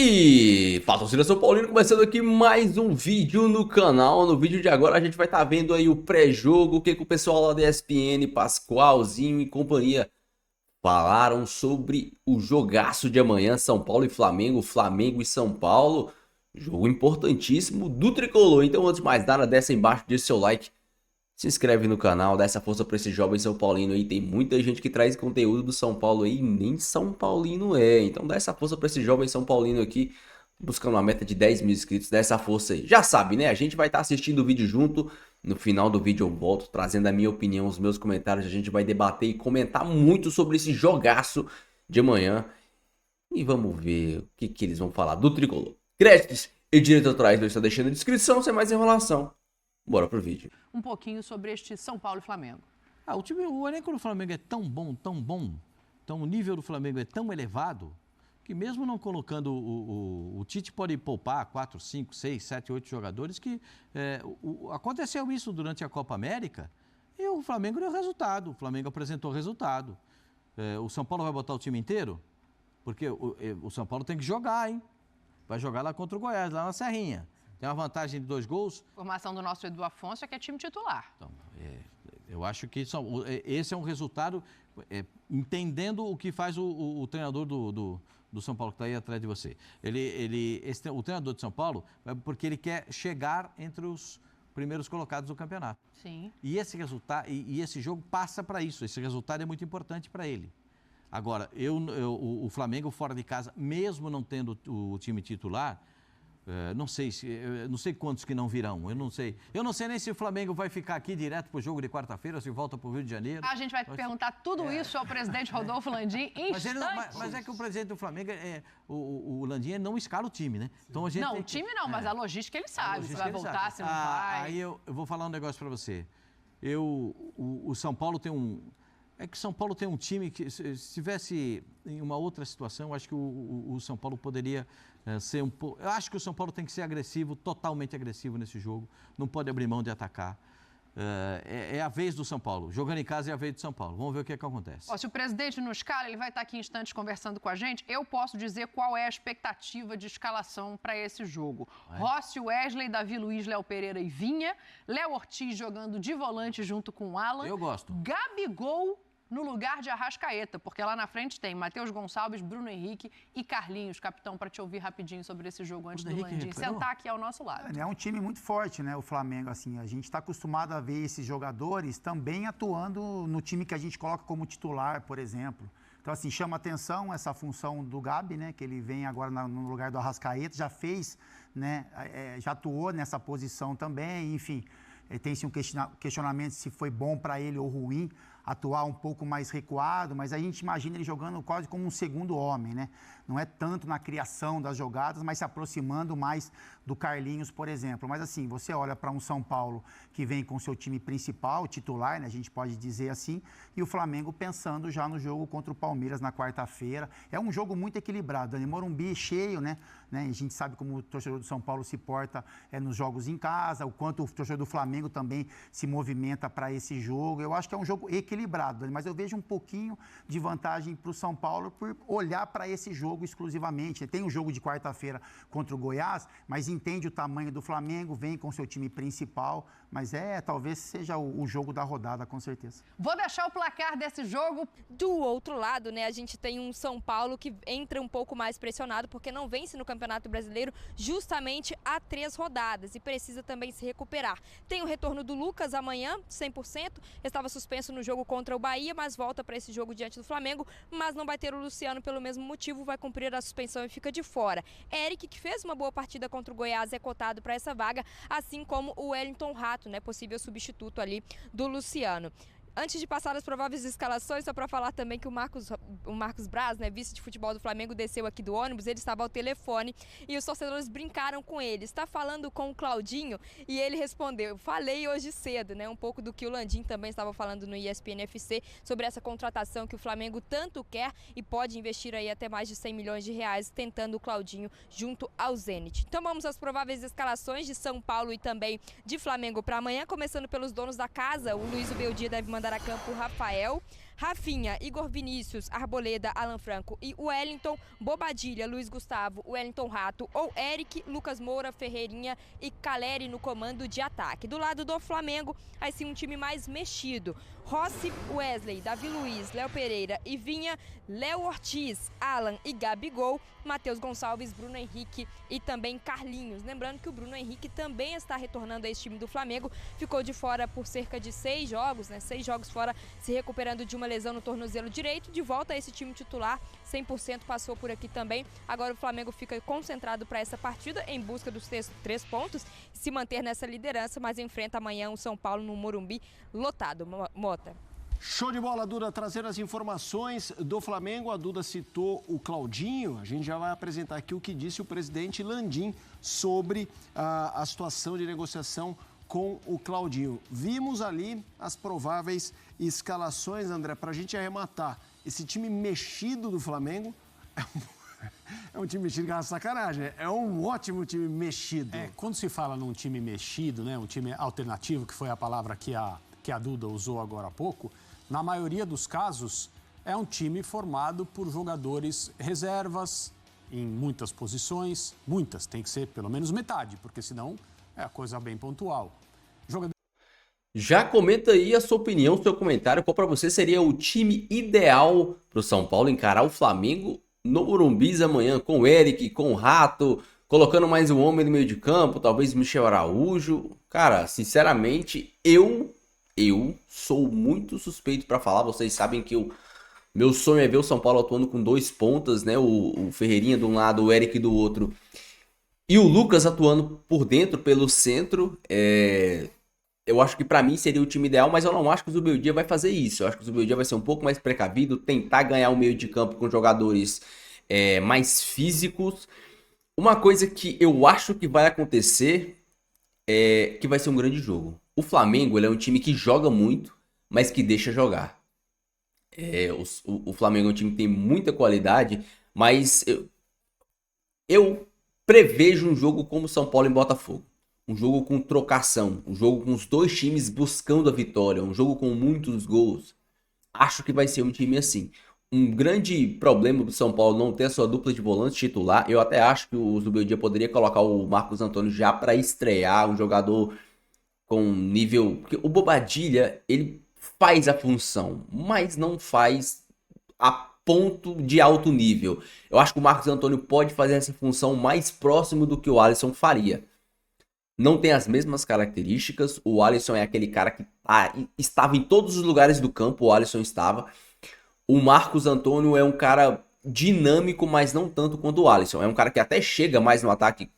E fala, torcida São Paulino, começando aqui mais um vídeo no canal. No vídeo de agora a gente vai estar vendo aí o pré-jogo, o que o pessoal lá da ESPN, Pascoalzinho e companhia falaram sobre o jogaço de amanhã, São Paulo e Flamengo, Flamengo e São Paulo. Jogo importantíssimo do Tricolor. Então antes de mais nada, desce aí embaixo, deixa seu like, se inscreve no canal, dá essa força pra esse jovem São Paulino aí. Tem muita gente que traz conteúdo do São Paulo aí e nem São Paulino é. Então dá essa força pra esse jovem São Paulino aqui, buscando uma meta de 10 mil inscritos. Dá essa força aí. Já sabe, né? A gente vai estar assistindo o vídeo junto. No final do vídeo eu volto trazendo a minha opinião, os meus comentários. A gente vai debater e comentar muito sobre esse jogaço de amanhã. E vamos ver o que eles vão falar do Tricolor. Créditos e direitos autorais não está deixando na descrição, sem mais enrolação. Bora pro vídeo. Um pouquinho sobre este São Paulo e Flamengo. O elenco do Flamengo é tão bom, então o nível do Flamengo é tão elevado, que mesmo não colocando o Tite pode poupar 4, 5, 6, 7, 8 jogadores, que aconteceu isso durante a Copa América, e o Flamengo deu resultado, o Flamengo apresentou resultado. O São Paulo vai botar o time inteiro? Porque o São Paulo tem que jogar, hein? Vai jogar lá contra o Goiás, lá na Serrinha. Tem uma vantagem de 2 gols. Formação do nosso Edu Afonso é que é time titular. Então, eu acho que esse é um resultado, entendendo o que faz o treinador do São Paulo, que está aí atrás de você. O treinador de São Paulo, porque ele quer chegar entre os primeiros colocados do campeonato. Sim. E esse resultado, e esse jogo passa para isso. Esse resultado é muito importante para ele. Agora, o Flamengo fora de casa, mesmo não tendo o time titular, não sei quantos que não virão, eu não sei nem se o Flamengo vai ficar aqui direto para o jogo de quarta-feira, se volta para o Rio de Janeiro. A gente vai perguntar tudo isso ao presidente Rodolfo Landim em instantes. Mas é que o presidente do Flamengo, o Landim, não escala o time, né? Então, a gente não, o time não, mas a logística ele sabe, se vai voltar, se não vai. Aí eu vou falar um negócio para você. O São Paulo tem um... É que o São Paulo tem um time que, se estivesse em uma outra situação, eu acho que o São Paulo poderia ser um pouco... Eu acho que o São Paulo tem que ser agressivo, totalmente agressivo nesse jogo. Não pode abrir mão de atacar. É a vez do São Paulo. Jogando em casa é a vez do São Paulo. Vamos ver o que acontece. Se o presidente não escala, ele vai estar aqui em instantes conversando com a gente. Eu posso dizer qual é a expectativa de escalação para esse jogo. Rossi, Wesley, Davi Luiz, Léo Pereira e Vinha. Léo Ortiz jogando de volante junto com o Alan. Eu gosto. Gabigol no lugar de Arrascaeta, porque lá na frente tem Matheus Gonçalves, Bruno Henrique e Carlinhos. Capitão, para te ouvir rapidinho sobre esse jogo antes do Landim sentar aqui ao nosso lado. É um time muito forte, né, o Flamengo, assim, a gente está acostumado a ver esses jogadores também atuando no time que a gente coloca como titular, por exemplo. Então, assim, chama atenção essa função do Gabi, né, que ele vem agora no lugar do Arrascaeta, já fez, né, já atuou nessa posição também, enfim, tem-se um questionamento se foi bom para ele ou ruim atuar um pouco mais recuado, mas a gente imagina ele jogando quase como um segundo homem, né? Não é tanto na criação das jogadas, mas se aproximando mais do Carlinhos, por exemplo. Mas assim, você olha para um São Paulo que vem com seu time principal, titular, né? A gente pode dizer assim, e o Flamengo pensando já no jogo contra o Palmeiras na quarta-feira. É um jogo muito equilibrado, Dani. Morumbi cheio, né? A gente sabe como o torcedor do São Paulo se porta nos jogos em casa, o quanto o torcedor do Flamengo também se movimenta para esse jogo. Eu acho que é um jogo equilibrado, Dani, mas eu vejo um pouquinho de vantagem para o São Paulo por olhar para esse jogo exclusivamente. Tem um jogo de quarta-feira contra o Goiás, mas entende o tamanho do Flamengo, vem com seu time principal, mas talvez seja o jogo da rodada, com certeza. Vou deixar o placar desse jogo. Do outro lado, né, a gente tem um São Paulo que entra um pouco mais pressionado, porque não vence no Campeonato Brasileiro justamente há 3 rodadas e precisa também se recuperar. Tem o retorno do Lucas amanhã, 100%, estava suspenso no jogo contra o Bahia, mas volta para esse jogo diante do Flamengo, mas não vai ter o Luciano pelo mesmo motivo, vai cumprir a suspensão e fica de fora. Eric, que fez uma boa partida contra o Goiás, é cotado para essa vaga, assim como o Wellington Rato, né, possível substituto ali do Luciano. Antes de passar as prováveis escalações, só para falar também que o Marcos Braz, né, vice de futebol do Flamengo, desceu aqui do ônibus, ele estava ao telefone e os torcedores brincaram com ele. Está falando com o Claudinho? E ele respondeu, falei hoje cedo, né, um pouco do que o Landim também estava falando no ESPN FC, sobre essa contratação que o Flamengo tanto quer e pode investir aí até mais de 100 milhões de reais, tentando o Claudinho junto ao Zenit. Então vamos às prováveis escalações de São Paulo e também de Flamengo para amanhã, começando pelos donos da casa. O Luiz Ubeldia deve mandar a campo o Rafael, Rafinha, Igor Vinícius, Arboleda, Alan Franco e Wellington, Bobadilha, Luiz Gustavo, Wellington Rato ou Eric, Lucas Moura, Ferreirinha e Caleri no comando de ataque. Do lado do Flamengo, vai ser um time mais mexido. Rossi, Wesley, Davi Luiz, Léo Pereira e Vinha, Léo Ortiz, Alan e Gabigol, Matheus Gonçalves, Bruno Henrique e também Carlinhos. Lembrando que o Bruno Henrique também está retornando a esse time do Flamengo, ficou de fora por cerca de 6 jogos, 6 jogos fora, se recuperando de uma lesão no tornozelo direito, de volta a esse time titular, 100% passou por aqui também. Agora o Flamengo fica concentrado para essa partida em busca dos 3 pontos, se manter nessa liderança, mas enfrenta amanhã o São Paulo no Morumbi lotado. Mota. Show de bola, Duda, trazendo as informações do Flamengo. A Duda citou o Claudinho. A gente já vai apresentar aqui o que disse o presidente Landim sobre a situação de negociação com o Claudinho. Vimos ali as prováveis escalações, André, para a gente arrematar. Esse time mexido do Flamengo é um time mexido que é uma sacanagem, né? É um ótimo time mexido. Quando se fala num time mexido, né, um time alternativo, que foi a palavra que a Duda usou agora há pouco, na maioria dos casos é um time formado por jogadores reservas em muitas posições, muitas, tem que ser pelo menos metade, porque senão é a coisa bem pontual. Já comenta aí a sua opinião, seu comentário, qual para você seria o time ideal para o São Paulo encarar o Flamengo no Morumbi amanhã, com o Eric, com o Rato, colocando mais um homem no meio de campo, talvez Michel Araújo. Cara, sinceramente, eu sou muito suspeito para falar. Vocês sabem que meu sonho é ver o São Paulo atuando com 2 pontas, né? O Ferreirinha de um lado, o Eric do outro. E o Lucas atuando por dentro, pelo centro. Eu acho que para mim seria o time ideal, mas eu não acho que o Zubeldia vai fazer isso. Eu acho que o Zubeldia vai ser um pouco mais precavido, tentar ganhar o meio de campo com jogadores mais físicos. Uma coisa que eu acho que vai acontecer é que vai ser um grande jogo. O Flamengo, ele é um time que joga muito, mas que deixa jogar. O Flamengo é um time que tem muita qualidade, mas eu prevejo um jogo como São Paulo e Botafogo. Um jogo com trocação, um jogo com os 2 times buscando a vitória, um jogo com muitos gols. Acho que vai ser um time assim. Um grande problema do São Paulo não ter a sua dupla de volante titular. Eu até acho que o Zubeldia poderia colocar o Marcos Antônio já para estrear, um jogador com nível... Porque o Bobadilha, ele faz a função, mas não faz a ponto de alto nível. Eu acho que o Marcos Antônio pode fazer essa função mais próximo do que o Alisson faria. Não tem as mesmas características. O Alisson é aquele cara que estava em todos os lugares do campo, o Alisson estava. O Marcos Antônio é um cara dinâmico, mas não tanto quanto o Alisson. É um cara que até chega mais no ataque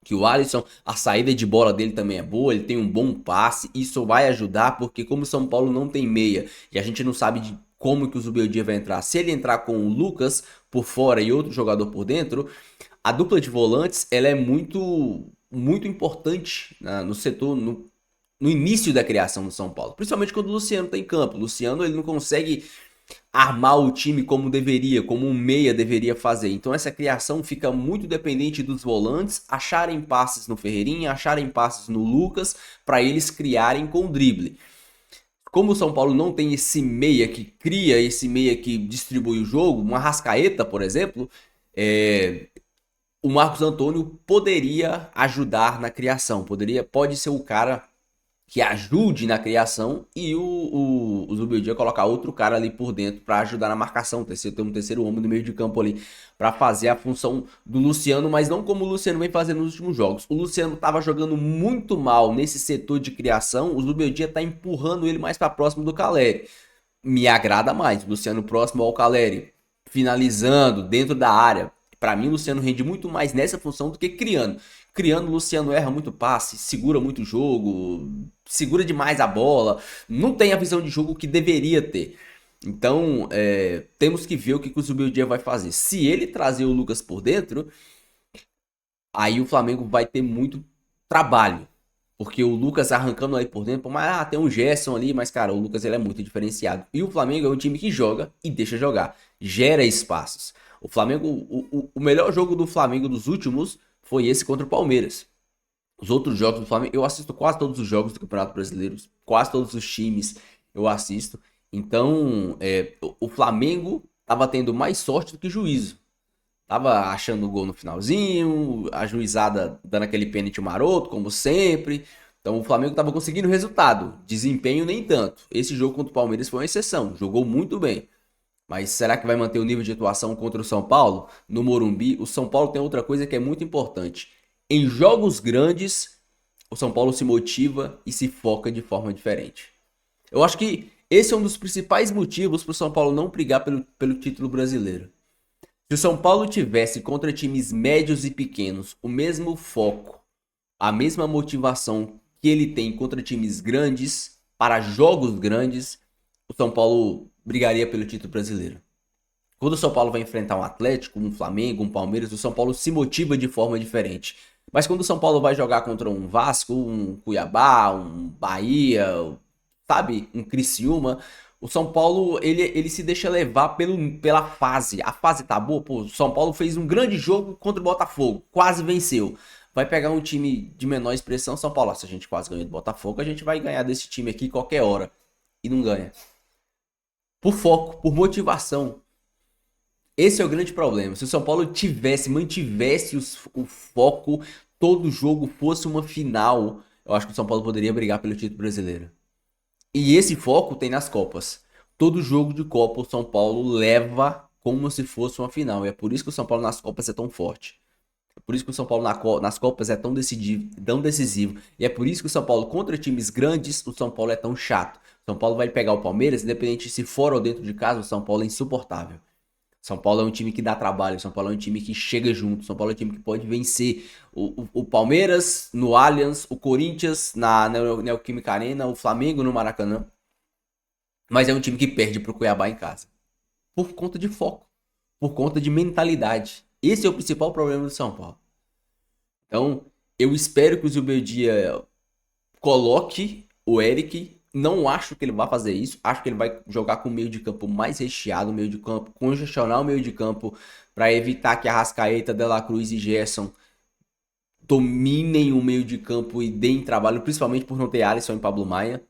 que o Alisson. A saída de bola dele também é boa, ele tem um bom passe. Isso vai ajudar, porque como o São Paulo não tem meia e a gente não sabe de como que o Zubeldia vai entrar, se ele entrar com o Lucas por fora e outro jogador por dentro, a dupla de volantes ela é muito importante no setor, no início da criação do São Paulo, principalmente quando o Luciano está em campo. O Luciano ele não consegue armar o time como deveria, como um meia deveria fazer. Então essa criação fica muito dependente dos volantes acharem passes no Ferreirinha, acharem passes no Lucas, para eles criarem com o drible. Como o São Paulo não tem esse meia que cria, esse meia que distribui o jogo, uma Arrascaeta, por exemplo, o Marcos Antônio poderia ajudar na criação, pode ser o cara que ajude na criação e o Zubeldia colocar outro cara ali por dentro para ajudar na marcação, ter um terceiro homem no meio de campo ali para fazer a função do Luciano, mas não como o Luciano vem fazendo nos últimos jogos. O Luciano estava jogando muito mal nesse setor de criação, o Zubeldia está empurrando ele mais para próximo do Caleri. Me agrada mais, o Luciano próximo ao Caleri, finalizando dentro da área. Para mim, o Luciano rende muito mais nessa função do que criando. Criando, o Luciano erra muito passe, segura muito jogo, segura demais a bola, não tem a visão de jogo que deveria ter. Então, temos que ver o que o Zubeldia vai fazer. Se ele trazer o Lucas por dentro, aí o Flamengo vai ter muito trabalho. Porque o Lucas arrancando ali por dentro, mas tem um Gerson ali, mas cara, o Lucas ele é muito diferenciado. E o Flamengo é um time que joga e deixa jogar, gera espaços. O Flamengo, o melhor jogo do Flamengo dos últimos foi esse contra o Palmeiras. Os outros jogos do Flamengo, eu assisto quase todos os jogos do Campeonato Brasileiro, quase todos os times eu assisto. Então, o Flamengo tava tendo mais sorte do que juízo. Tava achando o gol no finalzinho, a juizada dando aquele pênalti maroto, como sempre. Então o Flamengo tava conseguindo resultado, desempenho nem tanto. Esse jogo contra o Palmeiras foi uma exceção, jogou muito bem. Mas será que vai manter o nível de atuação contra o São Paulo? No Morumbi, o São Paulo tem outra coisa que é muito importante. Em jogos grandes, o São Paulo se motiva e se foca de forma diferente. Eu acho que esse é um dos principais motivos para o São Paulo não brigar pelo título brasileiro. Se o São Paulo tivesse contra times médios e pequenos o mesmo foco, a mesma motivação que ele tem contra times grandes, para jogos grandes, o São Paulo brigaria pelo título brasileiro. Quando o São Paulo vai enfrentar um Atlético, um Flamengo, um Palmeiras, o São Paulo se motiva de forma diferente. Mas quando o São Paulo vai jogar contra um Vasco, um Cuiabá, um Bahia, sabe, um Criciúma, o São Paulo, ele se deixa levar pela fase. A fase tá boa, pô, o São Paulo fez um grande jogo contra o Botafogo, quase venceu. Vai pegar um time de menor expressão, São Paulo, se a gente quase ganhou do Botafogo, a gente vai ganhar desse time aqui qualquer hora. E não ganha. Por foco, por motivação. Esse é o grande problema. Se o São Paulo mantivesse o foco, todo jogo fosse uma final, eu acho que o São Paulo poderia brigar pelo título brasileiro. E esse foco tem nas Copas. Todo jogo de Copa o São Paulo leva como se fosse uma final. E é por isso que o São Paulo nas Copas é tão forte. É por isso que o São Paulo nas Copas é tão decisivo. E é por isso que o São Paulo contra times grandes, o São Paulo é tão chato. O São Paulo vai pegar o Palmeiras, independente se fora ou dentro de casa, o São Paulo é insuportável. São Paulo é um time que dá trabalho, São Paulo é um time que chega junto, São Paulo é um time que pode vencer o Palmeiras no Allianz, o Corinthians na Neoquímica Arena, o Flamengo no Maracanã. Mas é um time que perde pro Cuiabá em casa. Por conta de foco, por conta de mentalidade. Esse é o principal problema do São Paulo. Então, eu espero que o Zubeldia coloque o Eric. Não acho que ele vai fazer isso. Acho que ele vai jogar com o meio de campo mais recheado, meio de campo, congestionar o meio de campo para evitar que Arrascaeta, De La Cruz e Gerson dominem o meio de campo e deem trabalho, principalmente por não ter Alisson e Pablo Maia.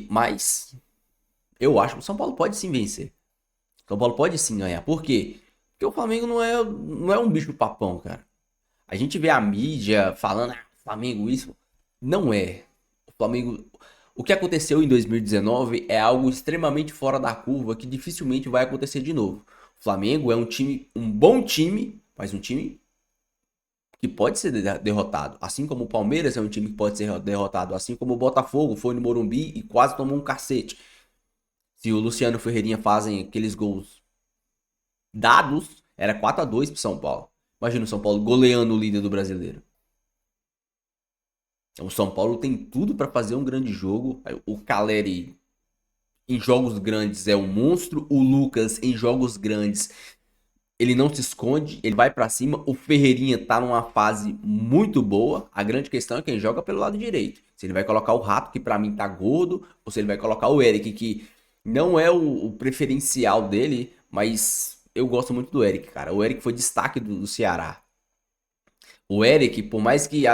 Mas eu acho que o São Paulo pode sim vencer. O São Paulo pode sim ganhar. Por quê? Porque o Flamengo não é um bicho papão, cara. A gente vê a mídia falando, Flamengo isso. Não é. Flamengo, o que aconteceu em 2019 é algo extremamente fora da curva que dificilmente vai acontecer de novo. O Flamengo é um bom time, mas um time que pode ser derrotado. Assim como o Palmeiras é um time que pode ser derrotado. Assim como o Botafogo foi no Morumbi e quase tomou um cacete. Se o Luciano Ferreirinha fazem aqueles gols dados, era 4-2 pro São Paulo. Imagina o São Paulo goleando o líder do brasileiro. O São Paulo tem tudo para fazer um grande jogo. O Caleri em jogos grandes é um monstro. O Lucas em jogos grandes ele não se esconde, ele vai para cima. O Ferreirinha tá numa fase muito boa. A grande questão é quem joga pelo lado direito. Se ele vai colocar o Rato, que para mim tá gordo, ou se ele vai colocar o Eric, que não é o preferencial dele, mas eu gosto muito do Eric, cara. O Eric foi destaque do Ceará. O Eric, por mais que...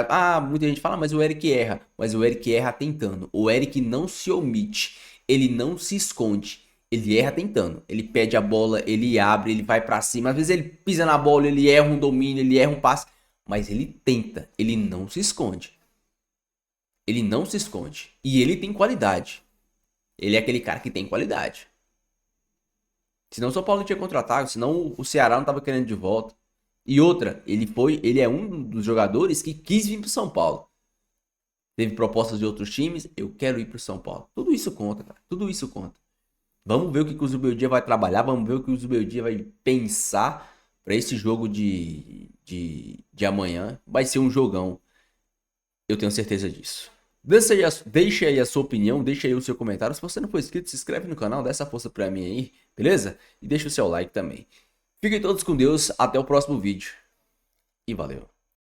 muita gente fala, mas o Eric erra. Mas o Eric erra tentando. O Eric não se omite. Ele não se esconde. Ele erra tentando. Ele pede a bola, ele abre, ele vai pra cima. Às vezes ele pisa na bola, ele erra um domínio, ele erra um passe. Mas ele tenta. Ele não se esconde. Ele não se esconde. E ele tem qualidade. Ele é aquele cara que tem qualidade. Senão o São Paulo não tinha contratado. Senão o Ceará não tava querendo de volta. E outra, ele é um dos jogadores que quis vir pro São Paulo. Teve propostas de outros times, eu quero ir pro São Paulo. Tudo isso conta, cara. Tudo isso conta. Vamos ver o que o Zubeldia vai trabalhar, vamos ver o que o Zubeldia vai pensar para esse jogo de amanhã. Vai ser um jogão. Eu tenho certeza disso. Deixa aí a sua opinião, deixa aí o seu comentário. Se você não for inscrito, se inscreve no canal, dá essa força pra mim aí, beleza? E deixa o seu like também. Fiquem todos com Deus, até o próximo vídeo. E valeu.